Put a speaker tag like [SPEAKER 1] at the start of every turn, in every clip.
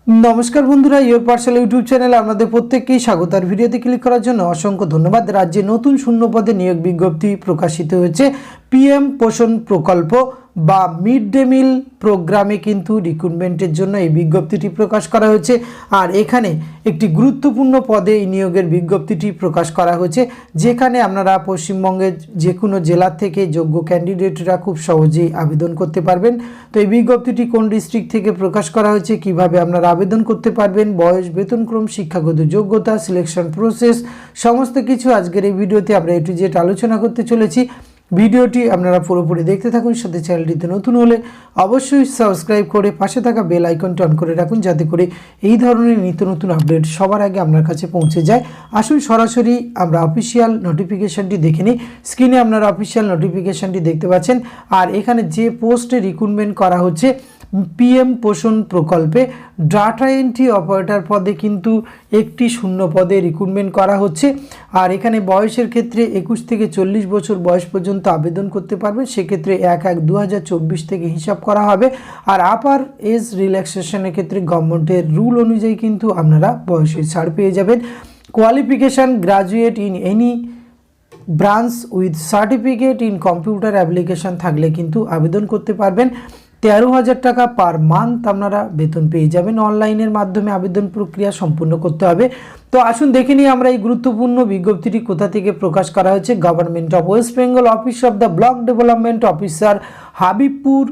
[SPEAKER 1] नमस्कार बंधुरा योर पाठशाला यूट्यूब चैनल आपनादेर प्रत्येककेई स्वागत। और भिडियोते क्लिक करार जोन्नो असंख्य धन्यवाद। राज्ये नतून शून्य पदे नियोग विज्ञप्ति प्रकाशित हयेछे। पीएम पोषण प्रकल्प बा मिड डे मिल प्रोग्रामे किन्तु रिक्रुटमेंटेर जोन्नो एई विज्ञप्तिटी प्रकाश करा हयेछे। आर एखाने एकटी गुरुत्वपूर्ण पदे नियोगेर विज्ञप्तिटी प्रकाश करा हयेछे, जेखाने आपनारा पश्चिमबंगेर जे कोनो जेला थेके योग्य कैंडिडेटरा खूब सहजेई आवेदन करते पारबेन। तो एई विज्ञप्तिटी कोन डिस्ट्रिक्ट थेके प्रकाश करा हयेछे, किभाबे आपनारा आवेदन करते पारबेन, बयस, वेतनक्रम, शिक्षागत योग्यता, सिलेक्शन प्रसेस समस्त किछु आजकेर एई भिडियोते आमरा ए टू जेड आलोचना करते चलेछि। ভিডিওটি আপনারা পুরোপুরি দেখতে থাকুন। সাথে চ্যানেলটিতে নতুন হলে অবশ্যই সাবস্ক্রাইব করে পাশে থাকা বেল আইকনটি অন করে রাখুন, যাতে করে এই ধরনের নিত্য নতুন আপডেট সবার আগে আপনার কাছে পৌঁছে যায়। আসুন সরাসরি আমরা অফিশিয়াল নোটিফিকেশনটি দেখে নিই। স্ক্রিনে আপনারা অফিশিয়াল নোটিফিকেশনটি দেখতে পাচ্ছেন। আর এখানে যে পোস্টে রিক্রুটমেন্ট করা হচ্ছে पीएम पोषण प्रकल्पे डाटा एंट्री ऑपारेटर पदे किन्तु एकटी शून्य पदे रिक्रुटमेंट करा होच्छे। और एखाने बयसेर क्षेत्रे 21 থেকে 40 बछर बयस पर्यन्त आवेदन करते पारबेन। से क्षेत्रे 1-1-2024 থেকে हिसाब करा हबे। और आपार एज रिलैक्सेशनेर क्षेत्रे गभर्नमेंटेर रूल अनुयायी किन्तु आपनारा बयसेर छाड़ पेये जाबेन। Qualification graduate in any branch with certificate in computer application থাকলে কিন্তু আবেদন করতে পারবেন। 13,000 টাকা পার মান্থ আপনারা বেতন পেয়ে যাবেন। অনলাইনের মাধ্যমে আবেদন প্রক্রিয়া সম্পূর্ণ করতে হবে। তো আসুন দেখে নিই আমরা এই গুরুত্বপূর্ণ বিজ্ঞপ্তিটি কোথা থেকে প্রকাশ করা হয়েছে। Government of West Bengal office of the block development officer, Habibpur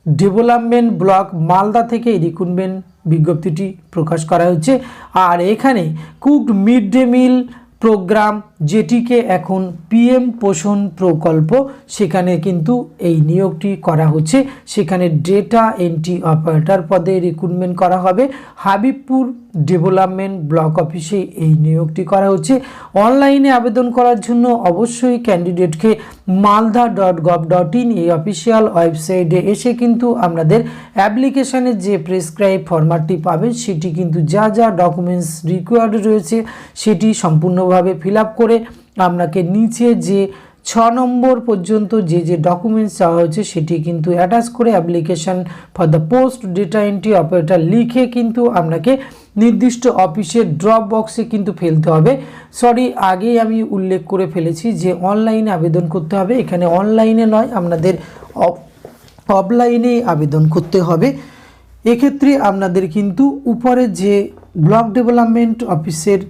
[SPEAKER 1] development block, Malda থেকে এই রিক্রুটমেন্ট বিজ্ঞপ্তিটি প্রকাশ করা হয়েছে। আর এখানে cooked mid day meal programme, যেটিকে এখন পিএম পোষণ প্রকল্প, সেখানে কিন্তু এই নিয়োগটি করা হচ্ছে। সেখানে ডেটা এন্ট্রি অপারেটর পদে রিক্রুটমেন্ট করা হবে। হাবিবপুর ডেভেলপমেন্ট ব্লক অফিসে এই নিয়োগটি করা হচ্ছে। অনলাইনে আবেদন করার জন্য অবশ্যই ক্যান্ডিডেটকে malda.gov.in এই অফিসিয়াল ওয়েবসাইটে এসে কিন্তু আপনাদের অ্যাপ্লিকেশনের যে প্রেসক্রাইব ফরম্যাটটি পাবেন, সেটি কিন্তু যা যা ডকুমেন্টস রিকোয়ার্ড রয়েছে সেটি সম্পূর্ণভাবে ফিল আপ করে আপনাকে নিচে যে 6 নম্বর পর্যন্ত যে ডকুমেন্টস চাওয়া হয়েছে সেটি কিন্তু অ্যাটাচ করে application for the post data entry operator লিখে কিন্তু আপনাকে নির্দিষ্ট অফিসের ড্রপ বক্সে কিন্তু ফেলতে হবে। সরি, আগেই আমি উল্লেখ করে ফেলেছি যে অনলাইনে আবেদন করতে হবে। এখানে অনলাইনে নয়, আপনাদের অফলাইনে আবেদন করতে হবে। এক্ষেত্রে আপনাদের কিন্তু উপরে যে ব্লক ডেভেলপমেন্ট অফিসের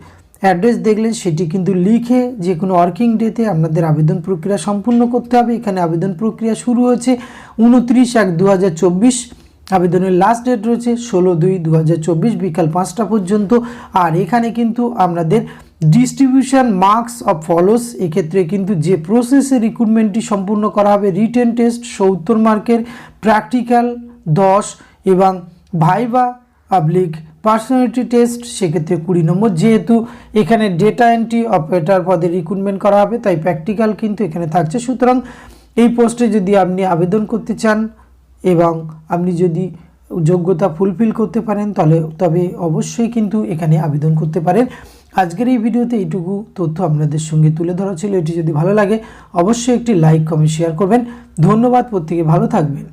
[SPEAKER 1] অ্যাড্রেস দেখলেন সেটি কিন্তু লিখে যে কোনো ওয়ার্কিং ডেতে আপনাদের আবেদন প্রক্রিয়া সম্পূর্ণ করতে হবে। এখানে আবেদন প্রক্রিয়া শুরু হয়েছে 29/1/2024। আবেদনের লাস্ট ডেট রয়েছে 16/2/2024 বিকাল 5টা পর্যন্ত। আর এখানে কিন্তু আপনাদের ডিস্ট্রিবিউশন মার্কস অফ ফলোস, এক্ষেত্রে কিন্তু যে প্রসেসে রিক্রুটমেন্টটি সম্পূর্ণ করা হবে, রিটেন টেস্ট 70 মার্কের, প্র্যাকটিক্যাল 10 এবং ভাইভা পাবলিক পার্সোনালিটি টেস্ট সেক্ষেত্রে 20 নম্বর। যেহেতু এখানে ডেটা এন্ট্রি অপারেটর পদে রিক্রুটমেন্ট করা হবে, তাই প্র্যাকটিক্যাল কিন্তু এখানে থাকছে। সুতরাং এই পোস্টে যদি আপনি আবেদন করতে চান এবং আপনি যদি যোগ্যতা ফুলফিল করতে পারেন তবে অবশ্যই কিন্তু এখানে আবেদন করতে পারেন। আজকের এই ভিডিওতে এইটুকু তথ্য আপনাদের সঙ্গে তুলে ধরা ছিল। এটি যদি ভালো লাগে অবশ্যই একটি লাইক, কমেন্ট, শেয়ার করবেন। ধন্যবাদ, প্রত্যেকে ভালো থাকবেন।